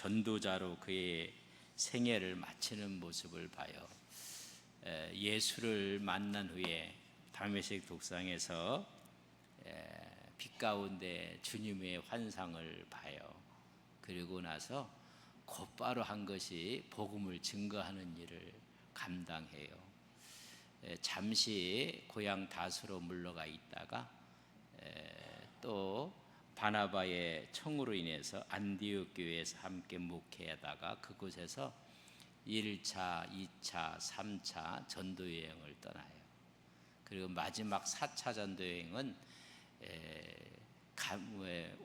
전도자로 그의 생애를 마치는 모습을 봐요. 예수를 만난 후에 다메섹 독상에서 빛 가운데 주님의 환상을 봐요. 그리고 나서 곧바로 한 것이 복음을 증거하는 일을 감당해요. 잠시 고향 다수로 물러가 있다가 또 바나바의 청으로 인해서 안디옥 교회에서 함께 목회하다가 그곳에서 1차, 2차, 3차 전도 여행을 떠나요. 그리고 마지막 4차 전도 여행은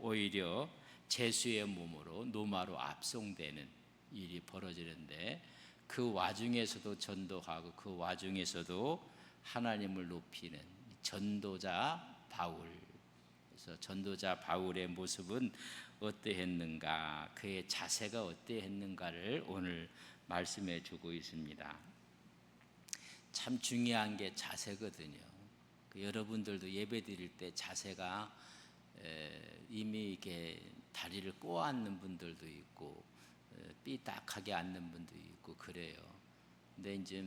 오히려 제수의 몸으로 노마로 압송되는 일이 벌어지는데, 그 와중에서도 전도하고 그 와중에서도 하나님을 높이는 전도자 바울. 그래서 전도자 바울의 모습은 어떠했는가, 그의 자세가 어떠했는가를 오늘 말씀해 주고 있습니다. 참 중요한 게 자세거든요. 여러분들도 예배 드릴 때 자세가 이미 이렇게 다리를 꼬아 앉는 분들도 있고 삐딱하게 앉는 분도 있고 그래요. 근데 이제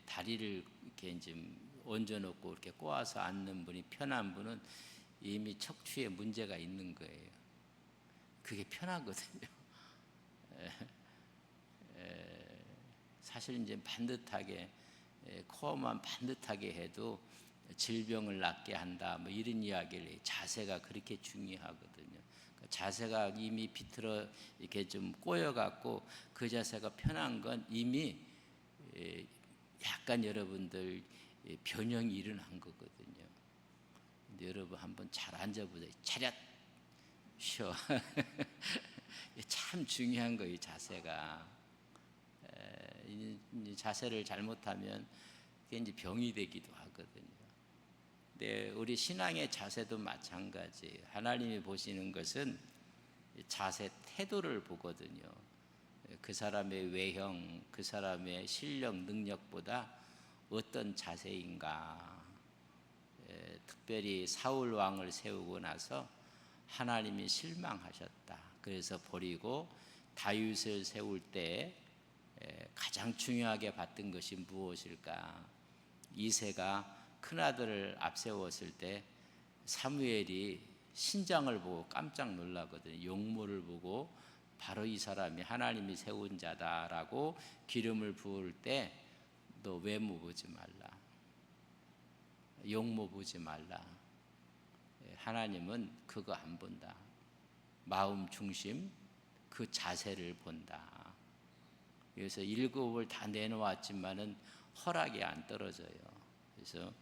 다리를 이렇게 이제 얹어놓고 이렇게 꼬아서 앉는 분이 편한 분은 이미 척추에 문제가 있는 거예요. 그게 편하거든요. 사실 이제 반듯하게 코어만 반듯하게 해도 질병을 낫게 한다, 뭐 이런 이야기를 해요. 자세가 그렇게 중요하거든요. 자세가 이미 비틀어 이렇게 좀 꼬여갖고 그 자세가 편한 건 이미 약간 여러분들 변형이 일어난 거거든요. 근데 여러분 한번 잘 앉아보세요. 차렷 쉬어. 참 중요한 거예요, 자세가. 이 자세를 잘못하면 그게 이제 병이 되기도 하거든요. 근데 우리 신앙의 자세도 마찬가지예요. 하나님이 보시는 것은 자세, 태도를 보거든요. 그 사람의 외형, 그 사람의 실력, 능력보다 어떤 자세인가. 특별히 사울 왕을 세우고 나서 하나님이 실망하셨다. 그래서 버리고 다윗을 세울 때 가장 중요하게 봤던 것이 무엇일까? 이새가 큰아들을 앞세웠을 때 사무엘이 신장을 보고 깜짝 놀라거든요. 용모를 보고 바로 이 사람이 하나님이 세운 자다라고 기름을 부을 때 너 외모 보지 말라, 용모 보지 말라. 하나님은 그거 안 본다. 마음 중심, 그 자세를 본다. 그래서 7을 다 내놓았지만은 허락이 안 떨어져요. 그래서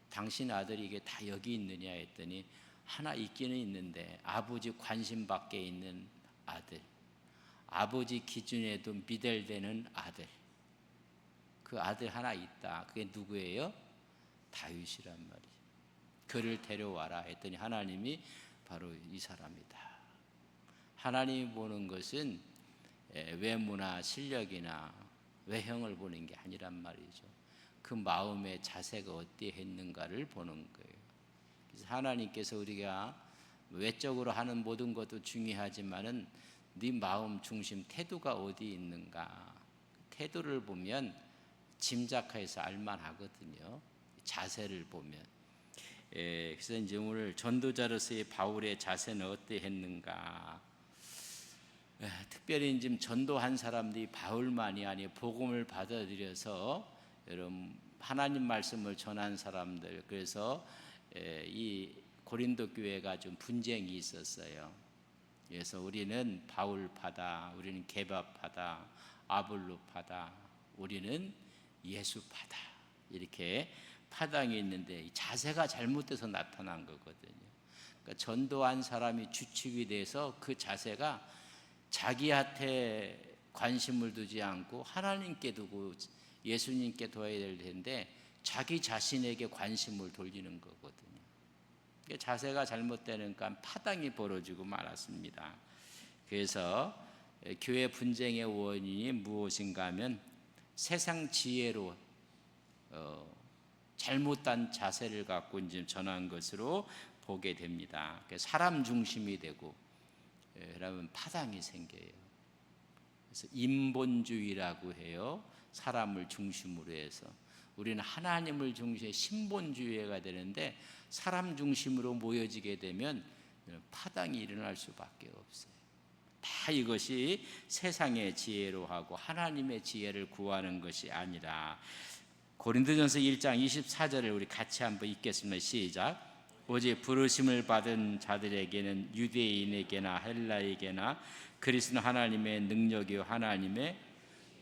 당신 아들이 이게 다 여기 있느냐 했더니 하나 있기는 있는데 아버지 관심 밖에 있는 아들, 아버지 기준에도 미달되는 아들, 그 아들 하나 있다. 그게 누구예요? 다윗이란 말이죠. 그를 데려와라 했더니 하나님이 바로 이 사람이다. 하나님이 보는 것은 외모나 실력이나 외형을 보는 게 아니란 말이죠. 그 마음의 자세가 어떠했는가를 보는 거예요. 그래서 하나님께서 우리가 외적으로 하는 모든 것도 중요하지만은 네 마음 중심 태도가 어디 있는가, 태도를 보면 짐작해서 알만하거든요. 자세를 보면. 그래서 이제 오늘 전도자로서의 바울의 자세는 어떠했는가. 특별히 지금 전도한 사람들이 바울만이 아니고 복음을 받아들여서 여러분 하나님 말씀을 전한 사람들. 그래서 이 고린도 교회가 좀 분쟁이 있었어요. 그래서 우리는 바울파다, 우리는 게바파다, 아볼로파다, 우리는 예수파다, 이렇게 파당이 있는데 자세가 잘못돼서 나타난 거거든요. 그러니까 전도한 사람이 주축이 돼서 그 자세가 자기한테 관심을 두지 않고 하나님께 두고 예수님께 둬야 될 텐데 자기 자신에게 관심을 돌리는 거거든요. 그러니까 자세가 잘못되니까 파당이 벌어지고 말았습니다. 그래서 교회 분쟁의 원인이 무엇인가 하면 세상 지혜로 잘못된 자세를 갖고 이제 전한 것으로 보게 됩니다. 사람 중심이 되고 그러면 파당이 생겨요. 그래서 인본주의라고 해요. 사람을 중심으로 해서. 우리는 하나님을 중심의 신본주의가 되는데 사람 중심으로 모여지게 되면 파당이 일어날 수밖에 없어요. 다 이것이 세상의 지혜로 하고 하나님의 지혜를 구하는 것이 아니라, 고린도전서 1장 24절을 우리 같이 한번 읽겠습니다. 시작. 오직 부르심을 받은 자들에게는 유대인에게나 헬라에게나 그리스도는 하나님의 능력이요 하나님의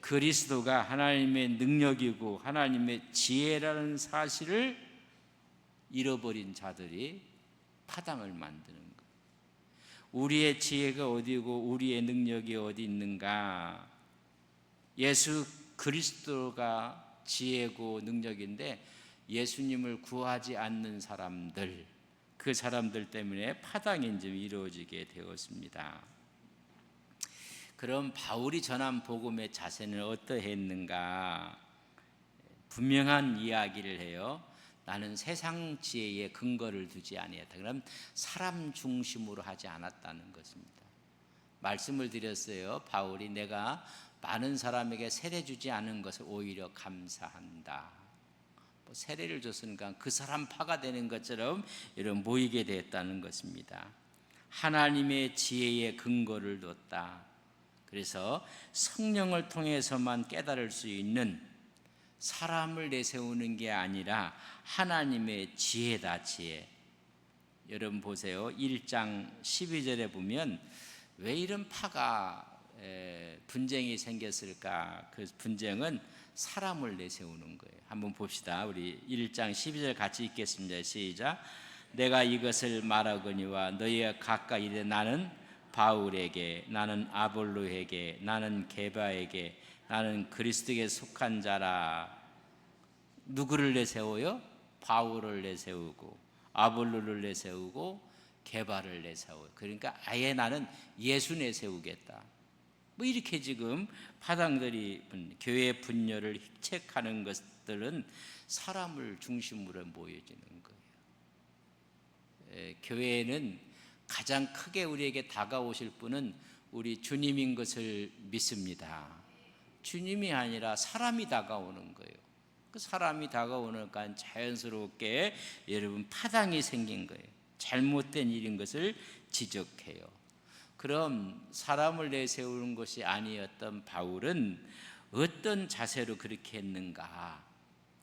그리스도가 하나님의 능력이고 하나님의 지혜라는 사실을 잃어버린 자들이 파당을 만드는 거예요. 우리의 지혜가 어디고 우리의 능력이 어디 있는가? 예수 그리스도가 지혜고 능력인데 예수님을 구하지 않는 사람들, 그 사람들 때문에 파당이 좀 이루어지게 되었습니다. 그럼 바울이 전한 복음의 자세는 어떠했는가? 분명한 이야기를 해요. 나는 세상 지혜에 근거를 두지 아니했다. 그럼 사람 중심으로 하지 않았다는 것입니다. 말씀을 드렸어요. 바울이 내가 많은 사람에게 세례 주지 않은 것을 오히려 감사한다. 세례를 줬으니까 그 사람 파가 되는 것처럼 이런 모이게 됐다는 것입니다. 하나님의 지혜에 근거를 뒀다. 그래서 성령을 통해서만 깨달을 수 있는, 사람을 내세우는 게 아니라 하나님의 지혜다. 지혜. 여러분 보세요. 1장 12절에 보면 왜 이런 파가 분쟁이 생겼을까? 그 분쟁은 사람을 내세우는 거예요. 한번 봅시다. 우리 1장 12절 같이 읽겠습니다. 시작. 내가 이것을 말하거니와 너희가 각각 이르되 나는 바울에게, 나는 아볼로에게, 나는 게바에게, 나는 그리스도에게 속한 자라. 누구를 내세워요? 바울을 내세우고 아볼로를 내세우고 게바를 내세워요. 그러니까 아예 나는 예수 내세우겠다. 뭐 이렇게 지금 파당들이 교회 분열을 획책하는 것들은 사람을 중심으로 모여지는 거예요. 교회는 가장 크게 우리에게 다가오실 분은 우리 주님인 것을 믿습니다. 주님이 아니라 사람이 다가오는 거예요. 그 사람이 다가오니까 자연스럽게 여러분 파당이 생긴 거예요. 잘못된 일인 것을 지적해요. 그럼 사람을 내세우는 것이 아니었던 바울은 어떤 자세로 그렇게 했는가?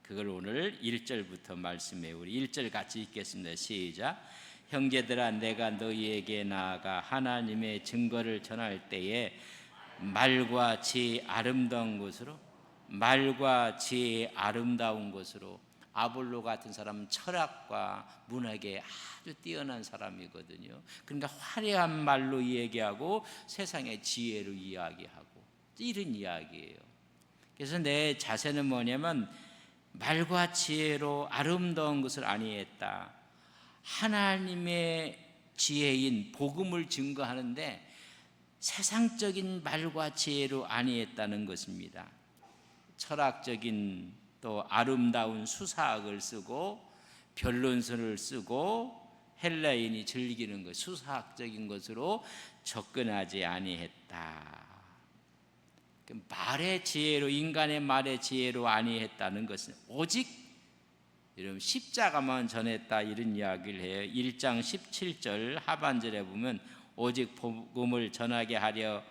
그걸 오늘 1절부터 말씀해요. 우리 1절 같이 읽겠습니다. 시작. 형제들아, 내가 너희에게 나아가 하나님의 증거를 전할 때에 말과 지혜의 아름다운 것으로, 말과 지혜의 아름다운 것으로. 아볼로 같은 사람은 철학과 문학에 아주 뛰어난 사람이거든요. 그러니까 화려한 말로 얘기하고 세상의 지혜로 이야기하고 이런 이야기예요. 그래서 내 자세는 뭐냐면 말과 지혜로 아름다운 것을 아니했다. 하나님의 지혜인 복음을 증거하는데 세상적인 말과 지혜로 아니했다는 것입니다. 철학적인 또 아름다운 수사학을 쓰고 변론서를 쓰고 헬라인이 즐기는 것, 수사학적인 것으로 접근하지 아니했다. 말의 지혜로, 인간의 말의 지혜로 아니했다는 것은 오직 여러분 십자가만 전했다, 이런 이야기를 해요. 1장 17절 하반절에 보면 오직 복음을 전하게 하려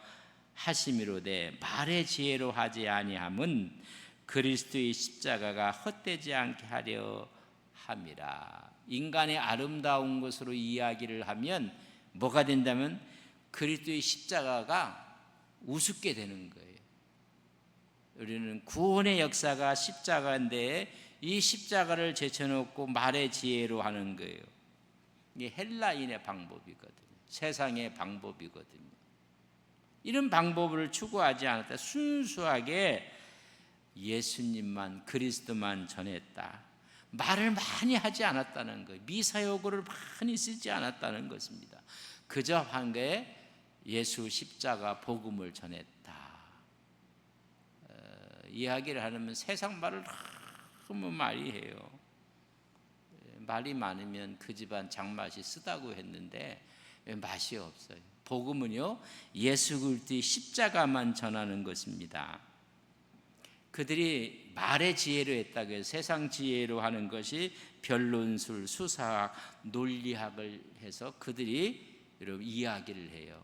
하심이로되 말의 지혜로 하지 아니함은 그리스도의 십자가가 헛되지 않게 하려 함이라. 인간의 아름다운 것으로 이야기를 하면 뭐가 된다면 그리스도의 십자가가 우습게 되는 거예요. 우리는 구원의 역사가 십자가인데 이 십자가를 제쳐놓고 말의 지혜로 하는 거예요. 이게 헬라인의 방법이거든요. 세상의 방법이거든요. 이런 방법을 추구하지 않았다. 순수하게 예수님만, 그리스도만 전했다. 말을 많이 하지 않았다는 거예요. 미사여구를 많이 쓰지 않았다는 것입니다. 그저 한 게 예수 십자가 복음을 전했다. 이야기를 하려면 세상 말을 너무 많이 해요. 말이 많으면 그 집안 장맛이 쓰다고 했는데 맛이 없어요. 복음은요, 예수 그리스도의 십자가만 전하는 것입니다. 그들이 말의 지혜로 했다고 해서 세상 지혜로 하는 것이 변론술, 수사학, 논리학을 해서 그들이 여러분 이야기를 해요.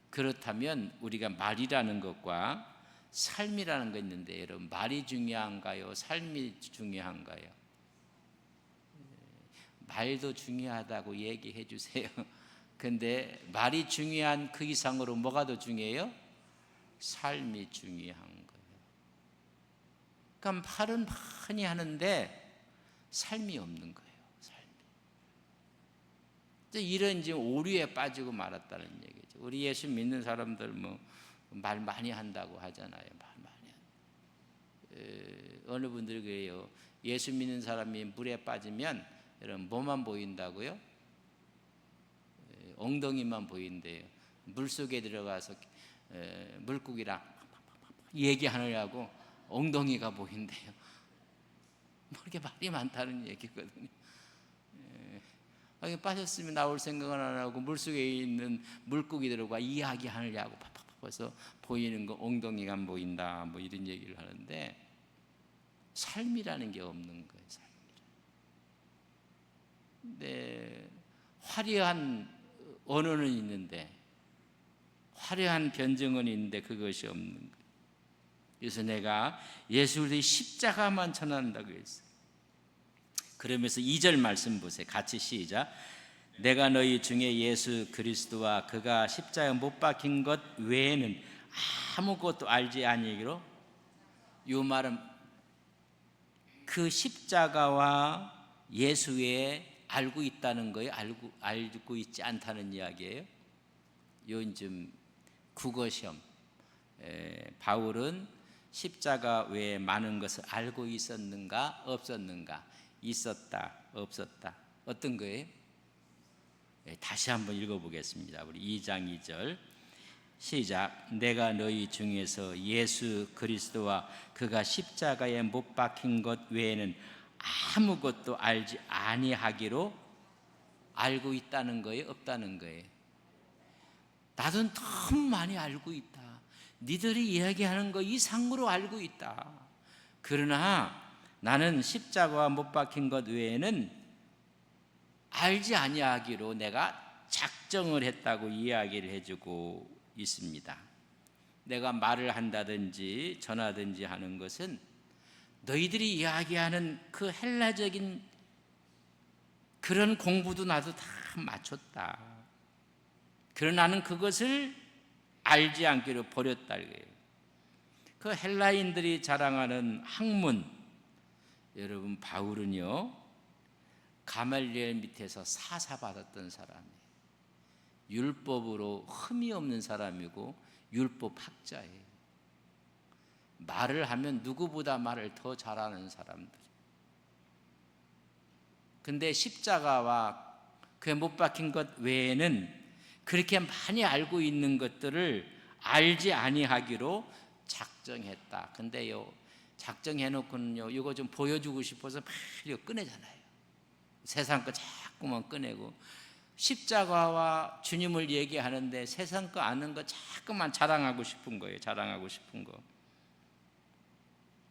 그렇다면 우리가 말이라는 것과 삶이라는 거 있는데, 여러분 말이 중요한가요? 삶이 중요한가요? 말도 중요하다고 얘기해 주세요. 근데 말이 중요한 그 이상으로 뭐가 더 중요해요? 삶이 중요한 거예요. 그러니까 말은 많이 하는데 삶이 없는 거예요. 삶이. 이런 이제 오류에 빠지고 말았다는 얘기죠. 우리 예수 믿는 사람들 뭐 말 많이 한다고 하잖아요. 말 많이 어느 분들이 그래요. 예수 믿는 사람이 물에 빠지면 여러분 뭐만 보인다고요? 엉덩이만 보인대요. 물속에 들어가서 물고기랑 얘기하느라고 엉덩이가 보인대요. 뭐 이렇게 말이 많다는 얘기거든요. 빠졌으면 나올 생각은 안 하고 물속에 있는 물고기들과 이야기하느라고 바빠서 보이는 거 엉덩이가 안 보인다, 뭐 이런 얘기를 하는데 삶이라는 게 없는 거예요. 네, 화려한 언어는 있는데, 화려한 변증은 있는데 그것이 없는 거예요. 그래서 내가 예수 그리스도의 십자가만 전한다고 했어요. 그러면서 2절 말씀 보세요. 같이 시작. 내가 너희 중에 예수 그리스도와 그가 십자가에 못 박힌 것 외에는 아무것도 알지 아니기로. 이 말은 그 십자가와 예수 외에 알고 있다는 거예요? 알고 있지 않다는 이야기예요? 요즘 국어시험, 바울은 십자가 외에 많은 것을 알고 있었는가 없었는가? 있었다 없었다. 어떤 거예요? 다시 한번 읽어보겠습니다. 우리 2장 2절 시작. 내가 너희 중에서 예수 그리스도와 그가 십자가에 못 박힌 것 외에는 아무것도 알지 아니하기로. 알고 있다는 거예요? 없다는 거예요? 나도 너무 많이 알고 있다. 니들이 이야기하는 거 이상으로 알고 있다. 그러나 나는 십자가와 못 박힌 것 외에는 알지 아니하기로 내가 작정을 했다고 이야기를 해주고 있습니다. 내가 말을 한다든지 전하든지 하는 것은 너희들이 이야기하는 그 헬라적인 그런 공부도 나도 다 맞췄다. 그러나 나는 그것을 알지 않기로 버렸다. 그 헬라인들이 자랑하는 학문, 여러분 바울은요 가말리엘 밑에서 사사받았던 사람이에요. 율법으로 흠이 없는 사람이고 율법학자예요. 말을 하면 누구보다 말을 더 잘하는 사람들. 근데 십자가와 그에 못 박힌 것 외에는 그렇게 많이 알고 있는 것들을 알지 아니하기로 작정했다. 근데요 작정해놓고는요 이거 좀 보여주고 싶어서 막 이거 꺼내잖아요. 세상 거 자꾸만 꺼내고 십자가와 주님을 얘기하는데 세상 거 아는 거 자꾸만 자랑하고 싶은 거예요. 자랑하고 싶은 거.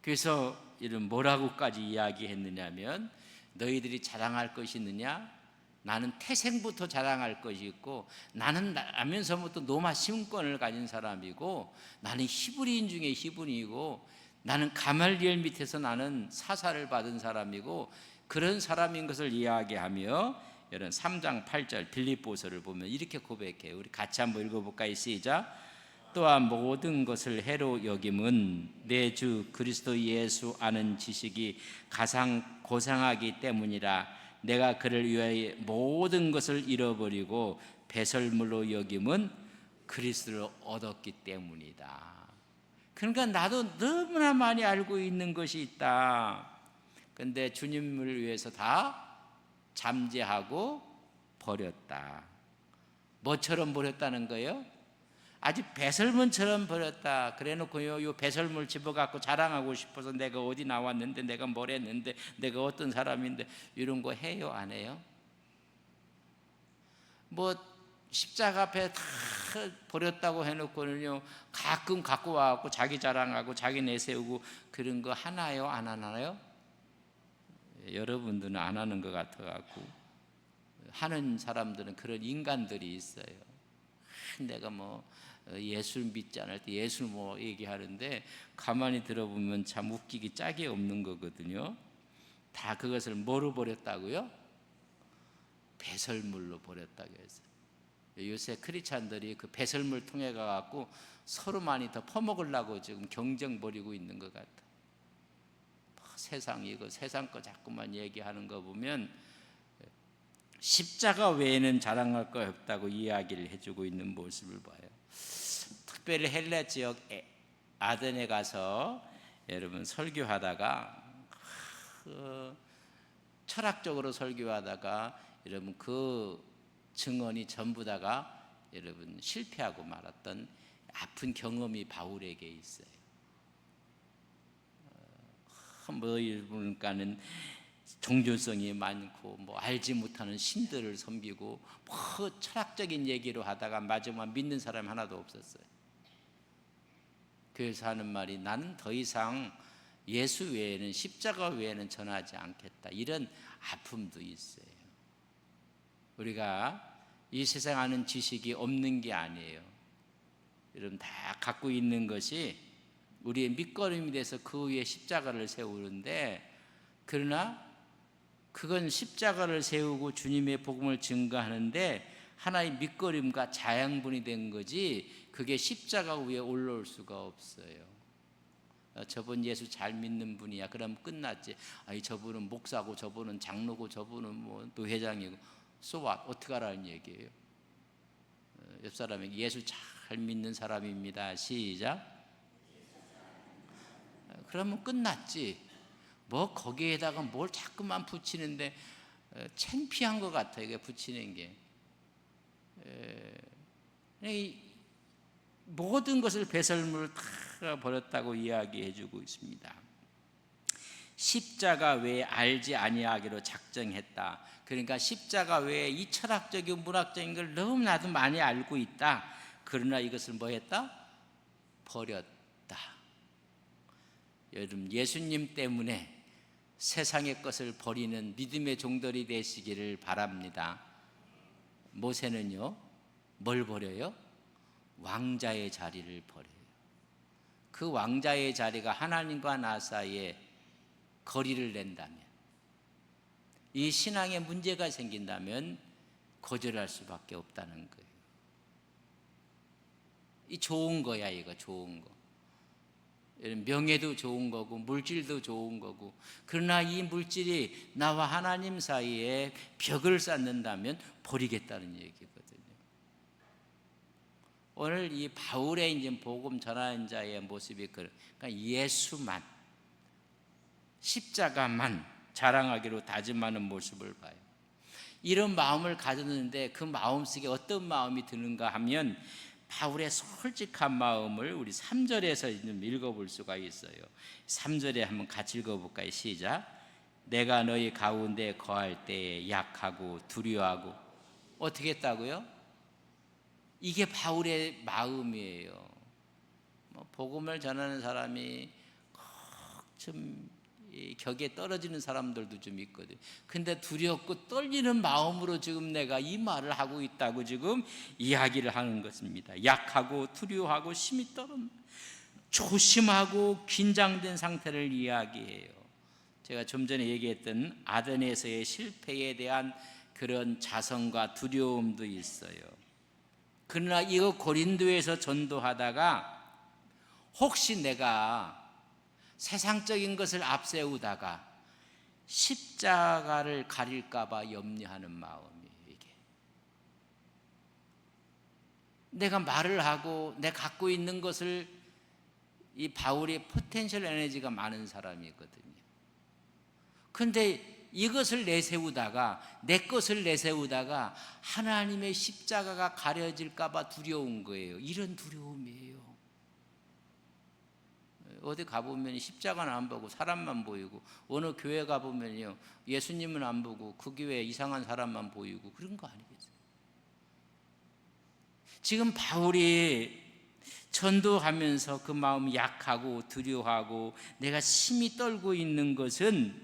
그래서 이런 뭐라고까지 이야기했느냐면 너희들이 자랑할 것이 있느냐? 나는 태생부터 자랑할 것이 있고 나는 나면서부터 노마 시민권을 가진 사람이고 나는 히브리인 중에 히브리이고 나는 가말리엘 밑에서 나는 사사를 받은 사람이고 그런 사람인 것을 이야기하며 여러분 3장 8절 빌립보서를 보면 이렇게 고백해요. 우리 같이 한번 읽어볼까요? 시작. 또한 모든 것을 해로 여김은 내 주 그리스도 예수 아는 지식이 가장 고상하기 때문이라. 내가 그를 위하여 모든 것을 잃어버리고 배설물로 여김은 그리스도를 얻었기 때문이다. 그러니까 나도 너무나 많이 알고 있는 것이 있다. 그런데 주님을 위해서 다 잠재하고 버렸다. 뭐처럼 버렸다는 거예요? 아주 배설물처럼 버렸다. 그래놓고요, 요 배설물 집어갖고 자랑하고 싶어서 내가 어디 나왔는데, 내가 뭘 했는데, 내가 어떤 사람인데 이런 거 해요, 안 해요? 뭐 십자가 앞에 다 버렸다고 해놓고는요, 가끔 갖고 와갖고 자기 자랑하고 자기 내세우고 그런 거 하나요? 안 하나요? 여러분들은 안 하는 것 같아갖고, 하는 사람들은 그런 인간들이 있어요. 내가 뭐 예술 믿지 않을 때 예술 뭐 얘기하는데, 가만히 들어보면 참 웃기기 짝이 없는 거거든요. 다 그것을 뭐로 버렸다고요? 배설물로 버렸다고 했어요. 요새 크리스찬들이 그 배설물 통해 가지고 서로 많이 더 퍼먹으려고 지금 경쟁 벌이고 있는 것 같아. 세상 이거 세상 거 자꾸만 얘기하는 거 보면 십자가 외에는 자랑할 거 없다고 이야기를 해주고 있는 모습을 봐요. 특별히 헬라 지역 아덴에 가서 여러분 설교하다가 철학적으로 설교하다가 여러분 그 증언이 전부 다가 여러분 실패하고 말았던 아픈 경험이 바울에게 있어요. 뭐 이분가는 종교성이 많고 뭐 알지 못하는 신들을 섬기고 뭐 철학적인 얘기로 하다가 마지막 믿는 사람 하나도 없었어요. 그래서 하는 말이, 나는 더 이상 예수 외에는, 십자가 외에는 전하지 않겠다. 이런 아픔도 있어요. 우리가 이 세상 아는 지식이 없는 게 아니에요. 여러분 다 갖고 있는 것이 우리의 밑거름이 돼서 그 위에 십자가를 세우는데, 그러나 그건 십자가를 세우고 주님의 복음을 증거하는데 하나의 밑거름과 자양분이 된 거지, 그게 십자가 위에 올라올 수가 없어요. 저분 예수 잘 믿는 분이야, 그럼 끝났지. 아니 저분은 목사고 저분은 장로고 저분은 뭐 노회장이고, so what? 어떻게 하라는 얘기예요? 옆 사람에게 예수 잘 믿는 사람입니다. 시작. 그러면 끝났지. 뭐 거기에다가 뭘 자꾸만 붙이는데 창피한 것 같아요. 이게 붙이는 게. 모든 것을 배설물을 다 버렸다고 이야기해주고 있습니다. 십자가 외에 알지 아니하기로 작정했다. 그러니까 십자가 외에 이 철학적이고 문학적인 걸 너무나도 많이 알고 있다. 그러나 이것을 뭐 했다? 버렸다. 여러분 예수님 때문에 세상의 것을 버리는 믿음의 종들이 되시기를 바랍니다. 모세는요, 뭘 버려요? 왕자의 자리를 버려요. 그 왕자의 자리가 하나님과 나 사이에 거리를 낸다면, 이 신앙에 문제가 생긴다면 거절할 수밖에 없다는 거예요. 이 좋은 거야, 이거 좋은 거. 명예도 좋은 거고 물질도 좋은 거고, 그러나 이 물질이 나와 하나님 사이에 벽을 쌓는다면 버리겠다는 얘기거든요. 오늘 이 바울의 이제 복음 전하는 자의 모습이 그러니까 예수만, 십자가만 자랑하기로 다짐하는 모습을 봐요. 이런 마음을 가졌는데 그 마음속에 어떤 마음이 드는가 하면, 바울의 솔직한 마음을 우리 3절에서 좀 읽어볼 수가 있어요. 3절에 한번 같이 읽어볼까요? 시작. 내가 너희 가운데 거할 때에 약하고 두려워하고, 어떻게 했다고요? 이게 바울의 마음이에요. 복음을 전하는 사람이 좀 격에 떨어지는 사람들도 좀 있거든요. 근데 두렵고 떨리는 마음으로 지금 내가 이 말을 하고 있다고 지금 이야기를 하는 것입니다. 약하고 두려워하고 심히 떨은, 조심하고 긴장된 상태를 이야기해요. 제가 좀 전에 얘기했던 아덴에서의 실패에 대한 그런 자성과 두려움도 있어요. 그러나 이거 고린도에서 전도하다가 혹시 내가 세상적인 것을 앞세우다가 십자가를 가릴까 봐 염려하는 마음이에요. 이게 내가 말을 하고 내가 갖고 있는 것을, 이 바울이 포텐셜 에너지가 많은 사람이거든요. 그런데 이것을 내세우다가, 내 것을 내세우다가 하나님의 십자가가 가려질까 봐 두려운 거예요. 이런 두려움이에요. 어디 가보면 십자가는 안 보고 사람만 보이고, 어느 교회 가보면요 예수님은 안 보고 그 교회에 이상한 사람만 보이고, 그런 거 아니겠어요? 지금 바울이 전도하면서 그 마음이 약하고 두려워하고 내가 심히 떨고 있는 것은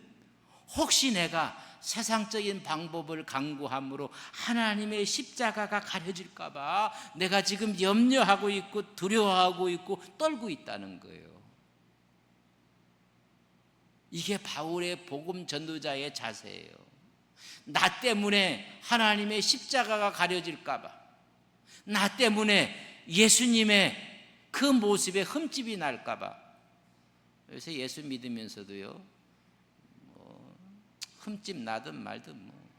혹시 내가 세상적인 방법을 강구함으로 하나님의 십자가가 가려질까 봐 내가 지금 염려하고 있고 두려워하고 있고 떨고 있다는 거예요. 이게 바울의 복음 전도자의 자세예요. 나 때문에 하나님의 십자가가 가려질까 봐, 나 때문에 예수님의 그 모습에 흠집이 날까 봐. 그래서 예수 믿으면서도요, 흠집 나든 말든 뭐.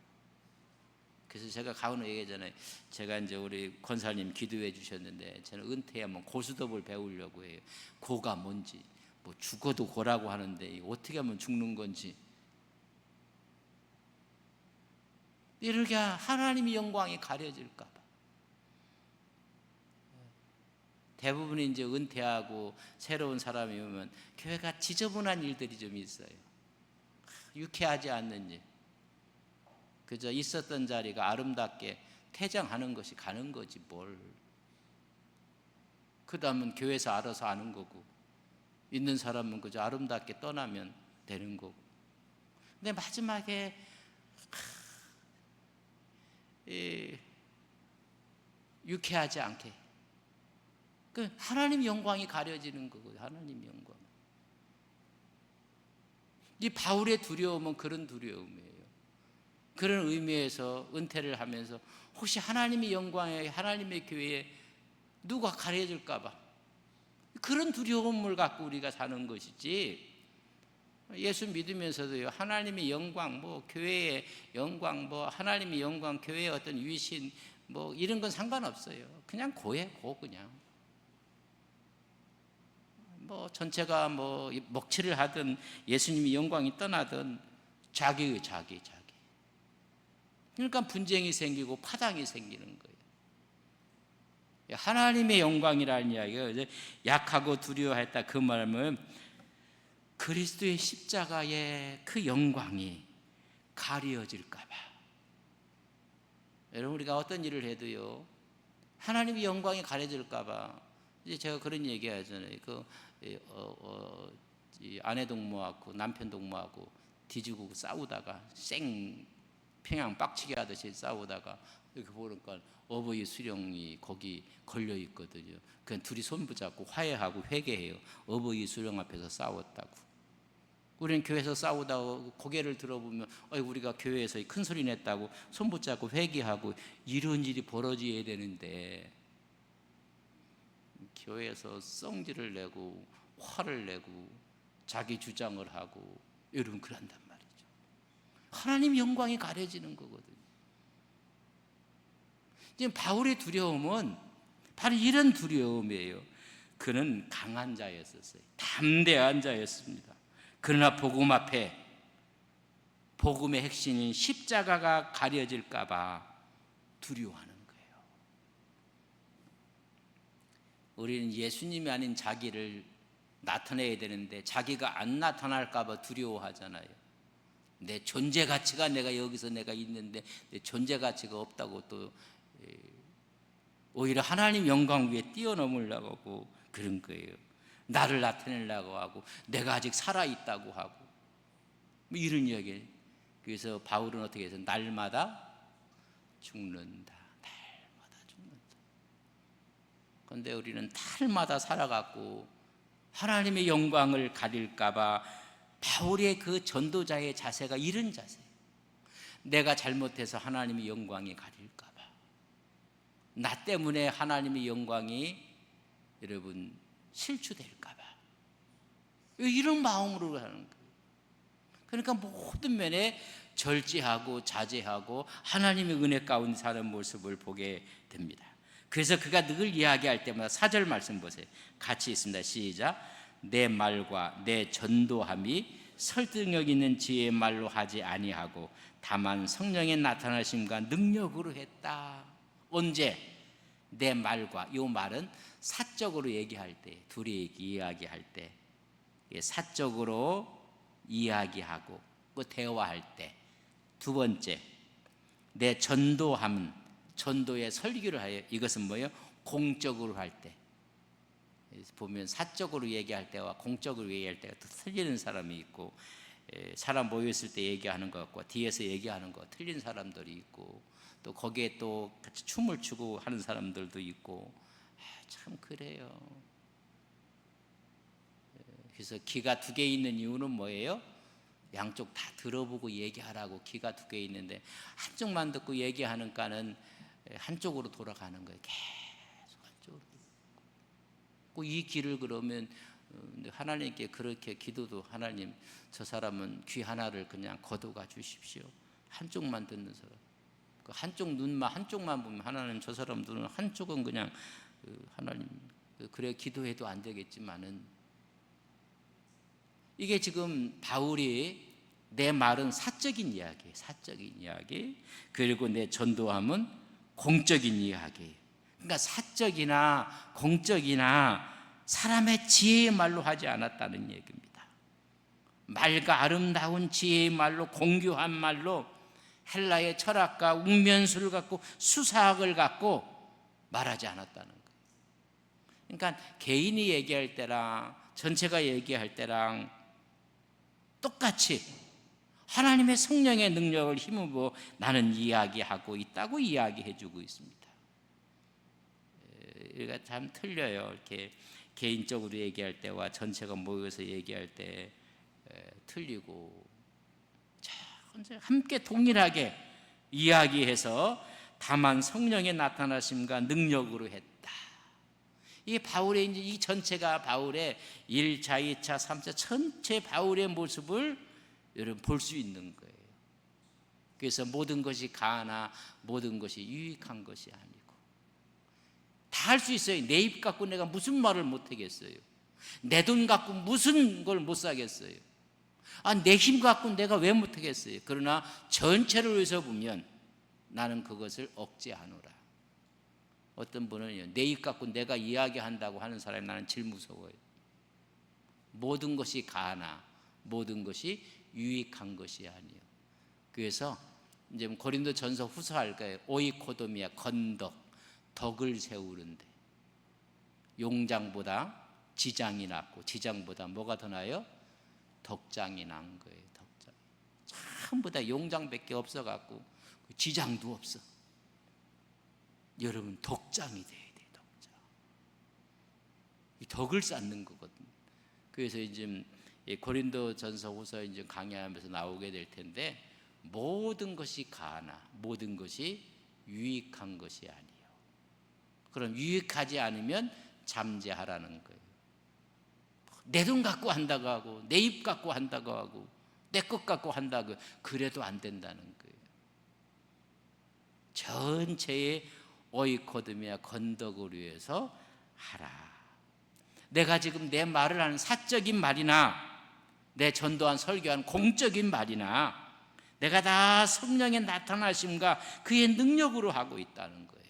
그래서 제가 가훈을 얘기하잖아요. 제가 이제 우리 권사님 기도해 주셨는데 저는 은퇴하면 고수톱을 배우려고 해요. 고가 뭔지, 뭐 죽어도 고라고 하는데 어떻게 하면 죽는 건지. 이렇게 하나님의 영광이 가려질까 봐. 대부분이 이제 은퇴하고 새로운 사람이 오면 교회가 지저분한 일들이 좀 있어요. 유쾌하지 않는 일. 그저 있었던 자리가 아름답게 퇴장하는 것이 가는 거지 뭘. 그 다음은 교회에서 알아서 하는 거고, 있는 사람은 그저 아름답게 떠나면 되는 거고. 근데 마지막에 유쾌하지 않게 그 하나님 영광이 가려지는 거거든요. 하나님 영광. 이 바울의 두려움은 그런 두려움이에요. 그런 의미에서 은퇴를 하면서 혹시 하나님의 영광에, 하나님의 교회에 누가 가려질까 봐 그런 두려움을 갖고 우리가 사는 것이지, 예수 믿으면서도요, 하나님의 영광, 뭐 교회의 영광, 뭐 하나님의 영광, 교회의 어떤 위신, 뭐 이런 건 상관없어요. 그냥 고해, 고 그냥. 뭐 전체가 뭐 먹칠을 하든 예수님의 영광이 떠나든 자기. 그러니까 분쟁이 생기고 파당이 생기는 거예요. 하나님의 영광이라는 이야기가 약하고 두려워했다 그 말은 그리스도의 십자가의 그 영광이 가려질까 봐. 여러분, 우리가 어떤 일을 해도요, 하나님의 영광이 가려질까 봐. 이제 제가 그런 얘기 하잖아요. 아내 동무하고 남편 동무하고 뒤지고 싸우다가 평양 빡치게 하듯이 싸우다가 이렇게 보니까 어버이 수령이 거기 걸려 있거든요. 그냥 둘이 손붙잡고 화해하고 회개해요. 어버이 수령 앞에서 싸웠다고. 우리는 교회에서 싸우다가 고개를 들어보면 우리가 교회에서 큰 소리 냈다고 손붙잡고 회개하고 이런 일이 벌어져야 되는데, 교회에서 성질을 내고 화를 내고 자기 주장을 하고 이러면 그런단 말이죠. 하나님 영광이 가려지는 거거든요. 지금 바울의 두려움은 바로 이런 두려움이에요. 그는 강한 자였었어요. 담대한 자였습니다. 그러나 복음 앞에 복음의 핵심인 십자가가 가려질까 봐 두려워하는 거예요. 우리는 예수님이 아닌 자기를 나타내야 되는데 자기가 안 나타날까 봐 두려워하잖아요. 내 존재 가치가, 내가 여기서 내가 있는데 내 존재 가치가 없다고 또 오히려 하나님 영광 위에 뛰어넘으려고 하고 그런 거예요. 나를 나타내려고 하고 내가 아직 살아있다고 하고 뭐 이런 이야기. 그래서 바울은 어떻게 해서 날마다 죽는다. 날마다 죽는다. 그런데 우리는 날마다 살아갖고 하나님의 영광을 가릴까 봐 바울의 그 전도자의 자세가 이런 자세예요. 내가 잘못해서 하나님의 영광이 가릴까 봐, 나 때문에 하나님의 영광이 여러분 실추될까 봐 이런 마음으로 하는 거예요. 그러니까 모든 면에 절제하고 자제하고 하나님의 은혜 가운데 사는 모습을 보게 됩니다. 그래서 그가 늘 이야기할 때마다 4절 말씀 보세요. 같이 있습니다. 시작. 내 말과 내 전도함이 설득력 있는 지혜의 말로 하지 아니하고 다만 성령의 나타나심과 능력으로 했다. 언제? 내 말과, 이 말은 사적으로 얘기할 때, 둘이 이야기할 때, 사적으로 이야기하고 그 대화할 때. 두 번째, 내 전도함은 전도의 설교를 하여 이것은 뭐예요? 공적으로 할 때, 보면 사적으로 얘기할 때와 공적으로 얘기할 때가 또 틀리는 사람이 있고, 사람 모였을 때 얘기하는 것과 뒤에서 얘기하는 것 틀린 사람들이 있고, 또 거기에 또 같이 춤을 추고 하는 사람들도 있고, 참 그래요. 그래서 귀가 두 개 있는 이유는 뭐예요? 양쪽 다 들어보고 얘기하라고 귀가 두 개 있는데 한쪽만 듣고 얘기하는가는 한쪽으로 돌아가는 거예요. 계속 한쪽으로. 이 귀를 그러면 하나님께 그렇게 기도도, 하나님 저 사람은 귀 하나를 그냥 거둬가 주십시오. 한쪽만 듣는 사람, 그 한쪽 눈만 한쪽만 보면 하나님 저 사람 눈은 한쪽은 그냥 하나님 그래 기도해도 안 되겠지만은, 이게 지금 바울이 내 말은 사적인 이야기, 사적인 이야기, 그리고 내 전도함은 공적인 이야기. 그러니까 사적이나 공적이나 사람의 지혜의 말로 하지 않았다는 얘기입니다. 맑아 아름다운 지혜의 말로, 공교한 말로, 헬라의 철학과 웅면수를 갖고 수사학을 갖고 말하지 않았다는 거예요. 그러니까 개인이 얘기할 때랑 전체가 얘기할 때랑 똑같이 하나님의 성령의 능력을 힘입어 나는 이야기하고 있다고 이야기해주고 있습니다. 이가 참 틀려요. 이렇게 개인적으로 얘기할 때와 전체가 모여서 얘기할 때 틀리고, 함께 동일하게 이야기해서 다만 성령의 나타나심과 능력으로 했다. 이 바울의 이제 이 전체가 바울의 1차, 2차, 3차 전체 바울의 모습을 여러분 볼 수 있는 거예요. 그래서 모든 것이 가하나 모든 것이 유익한 것이 아니고, 다 할 수 있어요. 내 입 갖고 내가 무슨 말을 못 하겠어요. 내 돈 갖고 무슨 걸 못 사겠어요. 내 힘 갖고 내가 왜 못 하겠어요. 그러나 전체를 위해서 보면 나는 그것을 억제하노라. 어떤 분은 내 입 갖고 내가 이야기한다고 하는 사람이 나는 제일 무서워요. 모든 것이 가하나 모든 것이 유익한 것이 아니에요. 그래서 이제 고린도전서 후서 할 거예요. 오이코도미아, 건덕, 덕을 세우는데 용장보다 지장이 낫고 지장보다 뭐가 더 나아요? 덕장이 난 거예요. 덕장. 전부 다 용장밖에 없어갖고 지장도 없어. 여러분 덕장이 돼야 돼. 덕장. 이 덕을 쌓는 거거든요. 그래서 이제 고린도전서 후서 이제 강의하면서 나오게 될 텐데, 모든 것이 가하나 모든 것이 유익한 것이 아니에요. 그럼 유익하지 않으면 잠재하라는 거예요. 내 돈 갖고 한다고 하고 내 입 갖고 한다고 하고 내 것 갖고 한다고, 그래도 안 된다는 거예요. 전체의 오이코드미아 건덕을 위해서 하라. 내가 지금 내 말을 하는 사적인 말이나 내 전도한 설교한 공적인 말이나 내가 다 성령의 나타나심과 그의 능력으로 하고 있다는 거예요.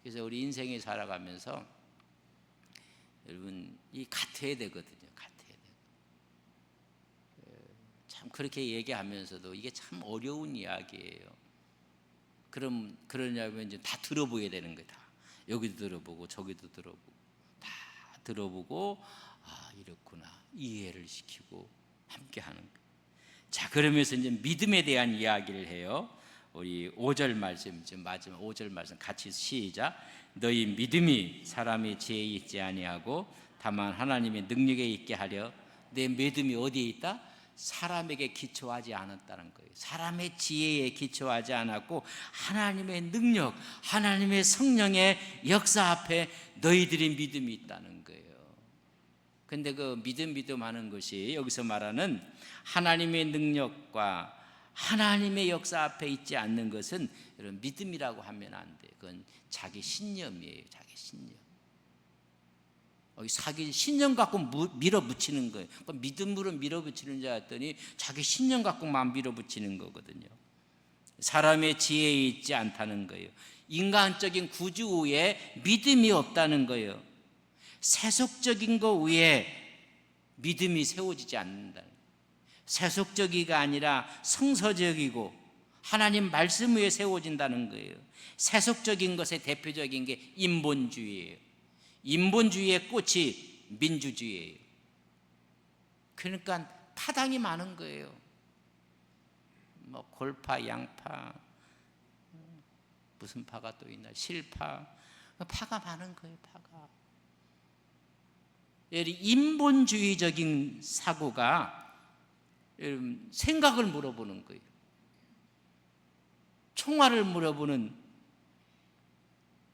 그래서 우리 인생에 살아가면서 여러분 이 같아야 되거든요. 같아야 돼요. 참 그렇게 얘기하면서도 이게 참 어려운 이야기예요. 그러냐면 이제 다 들어보게 되는 거예요. 다 여기도 들어보고 저기도 들어보고 다 들어보고, 이렇구나 이해를 시키고 함께 하는 거예요. 자, 그러면서 이제 믿음에 대한 이야기를 해요. 우리 5절 말씀, 지금 마지막 5절 말씀 같이 시작. 너희 믿음이 사람의 지혜에 있지 아니하고 다만 하나님의 능력에 있게 하려. 내 믿음이 어디에 있다? 사람에게 기초하지 않았다는 거예요. 사람의 지혜에 기초하지 않았고 하나님의 능력, 하나님의 성령의 역사 앞에 너희들의 믿음이 있다는 거예요. 근데 그 믿음 하는 것이 여기서 말하는 하나님의 능력과 하나님의 역사 앞에 있지 않는 것은 여러분 믿음이라고 하면 안 돼요. 그건 자기 신념이에요. 자기 신념. 자기 신념 갖고 밀어붙이는 거예요. 믿음으로 밀어붙이는 줄 알았더니 자기 신념 갖고만 밀어붙이는 거거든요. 사람의 지혜에 있지 않다는 거예요. 인간적인 구주 위에 믿음이 없다는 거예요. 세속적인 것 위에 믿음이 세워지지 않는다는 거예요. 세속적이가 아니라 성서적이고 하나님 말씀 위에 세워진다는 거예요. 세속적인 것의 대표적인 게 인본주의예요. 인본주의의 꽃이 민주주의예요. 그러니까 파당이 많은 거예요. 뭐 골파, 양파, 무슨 파가 또 있나, 실파, 파가 많은 거예요. 파가. 인본주의적인 사고가 생각을 물어보는 거예요. 총알을 물어보는,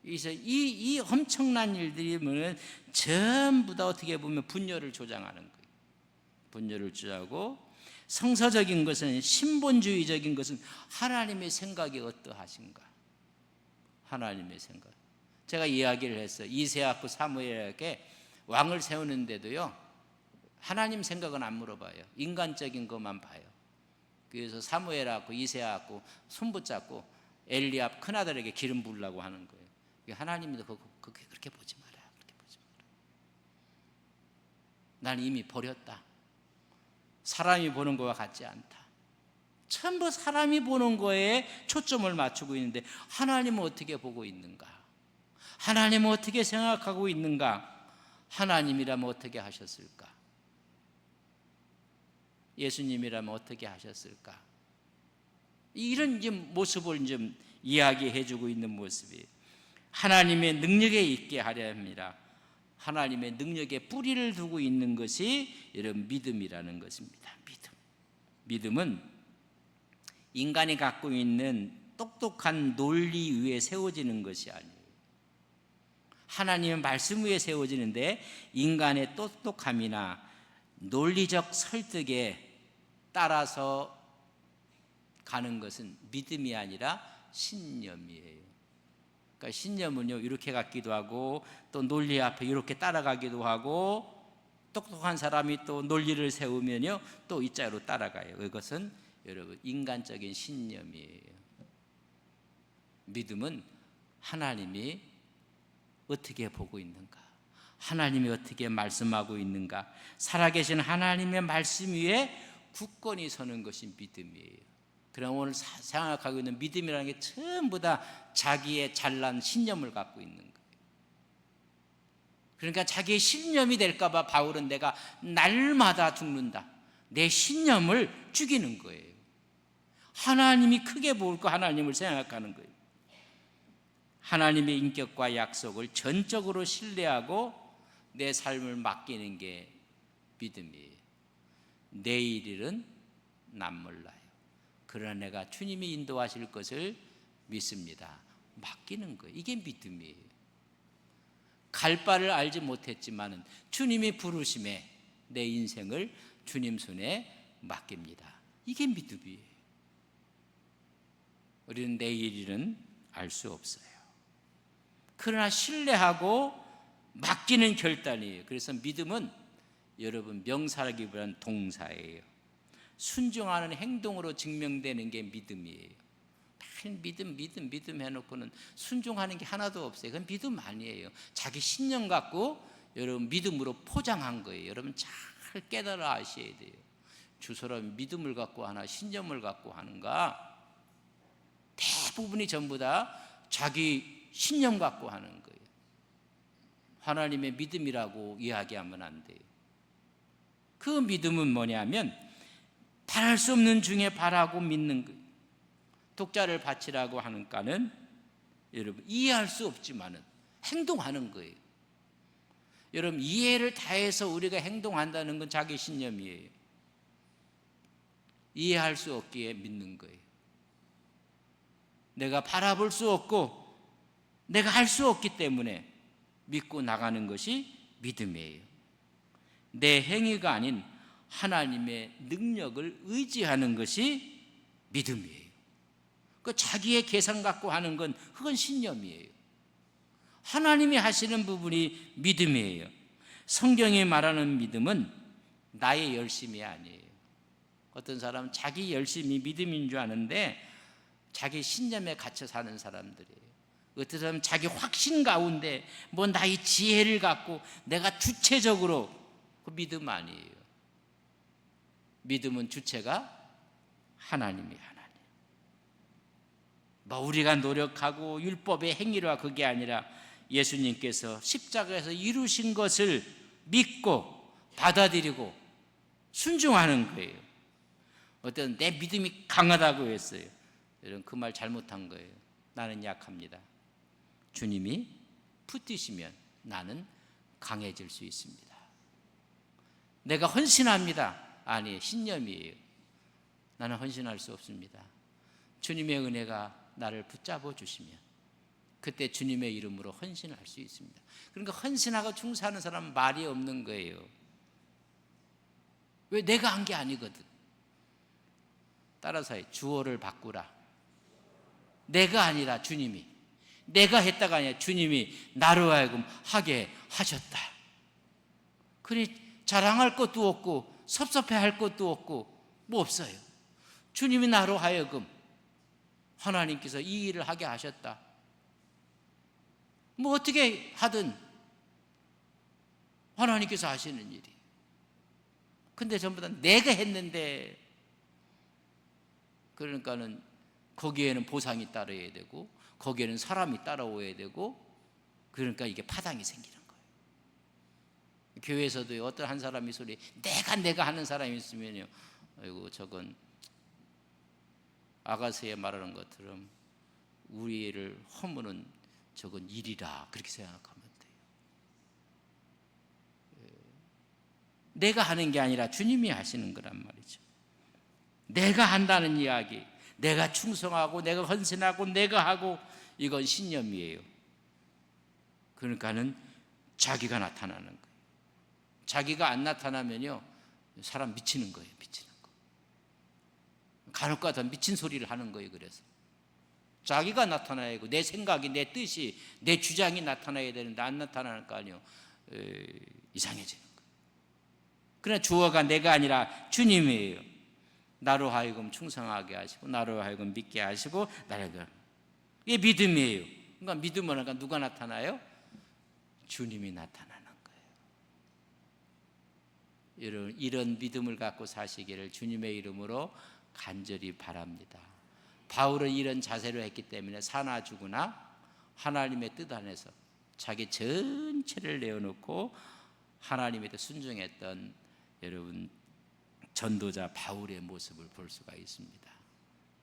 이 엄청난 일들이 뭐냐면 전부 다 어떻게 보면 분열을 조장하는 거예요. 분열을 조장하고, 성서적인 것은, 신본주의적인 것은 하나님의 생각이 어떠하신가? 하나님의 생각. 제가 이야기를 했어요. 이새야하고 사무엘에게 왕을 세우는데도요, 하나님 생각은 안 물어봐요. 인간적인 것만 봐요. 그래서 사무엘하고 이새야하고 손 붙잡고 엘리압 큰아들에게 기름 부으려고 하는 거예요. 하나님도 그렇게 보지 마라. 그렇게 보지 마라. 난 이미 버렸다. 사람이 보는 것과 같지 않다. 전부 사람이 보는 거에 초점을 맞추고 있는데 하나님은 어떻게 보고 있는가? 하나님은 어떻게 생각하고 있는가? 하나님이라면 어떻게 하셨을까? 예수님이라면 어떻게 하셨을까? 이런 모습을 좀 이야기해 주고 있는 모습이에요. 하나님의 능력에 있게 하려 합니다. 하나님의 능력에 뿌리를 두고 있는 것이 이런 믿음이라는 것입니다. 믿음은 인간이 갖고 있는 똑똑한 논리 위에 세워지는 것이 아니에요. 하나님의 말씀 위에 세워지는데 인간의 똑똑함이나 논리적 설득에 따라서 가는 것은 믿음이 아니라 신념이에요. 그러니까 신념은요, 이렇게 갖기도 하고 또 논리 앞에 이렇게 따라가기도 하고, 똑똑한 사람이 또 논리를 세우면요 또 이자로 따라가요. 이것은 여러분 인간적인 신념이에요. 믿음은 하나님이 어떻게 보고 있는가, 하나님이 어떻게 말씀하고 있는가, 살아계신 하나님의 말씀 위에 굳건히 서는 것이 믿음이에요. 그럼 오늘 생각하고 있는 믿음이라는 게 전부 다 자기의 잘난 신념을 갖고 있는 거예요. 그러니까 자기의 신념이 될까 봐 바울은 내가 날마다 죽는다, 내 신념을 죽이는 거예요. 하나님이 크게 볼 거 하나님을 생각하는 거예요. 하나님의 인격과 약속을 전적으로 신뢰하고 내 삶을 맡기는 게 믿음이에요. 내일 일은 난 몰라요. 그러나 내가 주님이 인도하실 것을 믿습니다. 맡기는 거예요. 이게 믿음이에요. 갈 바를 알지 못했지만은 주님이 부르심에 내 인생을 주님 손에 맡깁니다. 이게 믿음이에요. 우리는 내일 일은 알 수 없어요. 그러나 신뢰하고 맡기는 결단이에요. 그래서 믿음은 여러분 명사라기보다는 동사예요. 순종하는 행동으로 증명되는 게 믿음이에요. 믿음 해놓고는 순종하는 게 하나도 없어요. 그건 믿음 아니에요. 자기 신념 갖고 여러분 믿음으로 포장한 거예요. 여러분 잘 깨달아 아셔야 돼요. 주 사람이 믿음을 갖고 하나 신념을 갖고 하는가? 대부분이 전부 다 자기 신념 갖고 하는 거예요. 하나님의 믿음이라고 이야기하면 안 돼요. 그 믿음은 뭐냐면 바랄 수 없는 중에 바라고 믿는 거예요. 독자를 바치라고 하는가는 여러분 이해할 수 없지만은 행동하는 거예요. 여러분 이해를 다해서 우리가 행동한다는 건 자기 신념이에요. 이해할 수 없기에 믿는 거예요. 내가 바라볼 수 없고 내가 할 수 없기 때문에 믿고 나가는 것이 믿음이에요. 내 행위가 아닌 하나님의 능력을 의지하는 것이 믿음이에요. 그 자기의 계산 갖고 하는 건 그건 신념이에요. 하나님이 하시는 부분이 믿음이에요. 성경이 말하는 믿음은 나의 열심이 아니에요. 어떤 사람은 자기 열심이 믿음인 줄 아는데 자기 신념에 갇혀 사는 사람들이에요. 어떤 사람은 자기 확신 가운데 뭐 나의 지혜를 갖고 내가 주체적으로, 그 믿음 아니에요. 믿음은 주체가 하나님이 하나님. 우리가 노력하고 율법의 행위와 그게 아니라 예수님께서 십자가에서 이루신 것을 믿고 받아들이고 순종하는 거예요. 어떤 내 믿음이 강하다고 했어요. 여러분 그 말 잘못한 거예요. 나는 약합니다. 주님이 붙드시면 나는 강해질 수 있습니다. 내가 헌신합니다. 아니, 신념이에요. 나는 헌신할 수 없습니다. 주님의 은혜가 나를 붙잡아 주시면 그때 주님의 이름으로 헌신할 수 있습니다. 그러니까 헌신하고 충성하는 사람은 말이 없는 거예요. 왜? 내가 한 게 아니거든. 따라서 주어를 바꾸라. 내가 아니라 주님이, 내가 했다가 아니라 주님이 나로 하여금 하게 하셨다. 그러니 자랑할 것도 없고 섭섭해할 것도 없고 뭐 없어요. 주님이 나로 하여금 하나님께서 이 일을 하게 하셨다. 뭐 어떻게 하든 하나님께서 하시는 일이. 근데 전부 다 내가 했는데, 그러니까는 거기에는 보상이 따라야 되고 거기에는 사람이 따라오야 되고, 그러니까 이게 파당이 생기는 거예요. 교회에서도 어떤 한 사람이 소리 내가 하는 사람이 있으면요, 아이고 저건 아가서에 말하는 것처럼 우리를 허무는 저건 일이라, 그렇게 생각하면 돼요. 내가 하는 게 아니라 주님이 하시는 거란 말이죠. 내가 한다는 이야기, 내가 충성하고 내가 헌신하고 내가 하고, 이건 신념이에요. 그러니까는 자기가 나타나는 거예요. 자기가 안 나타나면요 사람 미치는 거예요. 미치는 거. 간혹가다 미친 소리를 하는 거예요. 그래서 자기가 나타나야 하고 내 생각이, 내 뜻이, 내 주장이 나타나야 되는데 안 나타나는 거 아니에요. 이상해지는 거예요. 그러나 주어가 내가 아니라 주님이에요. 나로 하여금 충성하게 하시고 나로 하여금 믿게 하시고 나를, 이게 믿음이에요. 그러니까 믿음을 하니까 누가 나타나요? 주님이 나타나는 거예요. 여러분 이런 믿음을 갖고 사시기를 주님의 이름으로 간절히 바랍니다. 바울은 이런 자세로 했기 때문에 사나 죽으나 하나님의 뜻 안에서 자기 전체를 내어놓고 하나님에 대해 순종했던 여러분 전도자 바울의 모습을 볼 수가 있습니다.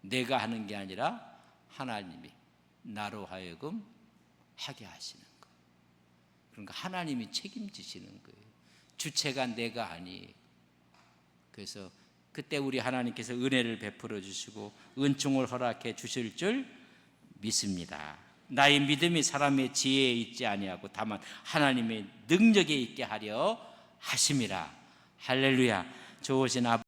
내가 하는 게 아니라 하나님이 나로 하여금 하게 하시는 거예요. 그러니까 하나님이 책임지시는 거예요. 주체가 내가 아니에요. 그래서 그때 우리 하나님께서 은혜를 베풀어 주시고 은총을 허락해 주실 줄 믿습니다. 나의 믿음이 사람의 지혜에 있지 아니하고 다만 하나님의 능력에 있게 하려 하심이라. 할렐루야. 좋으신 아버지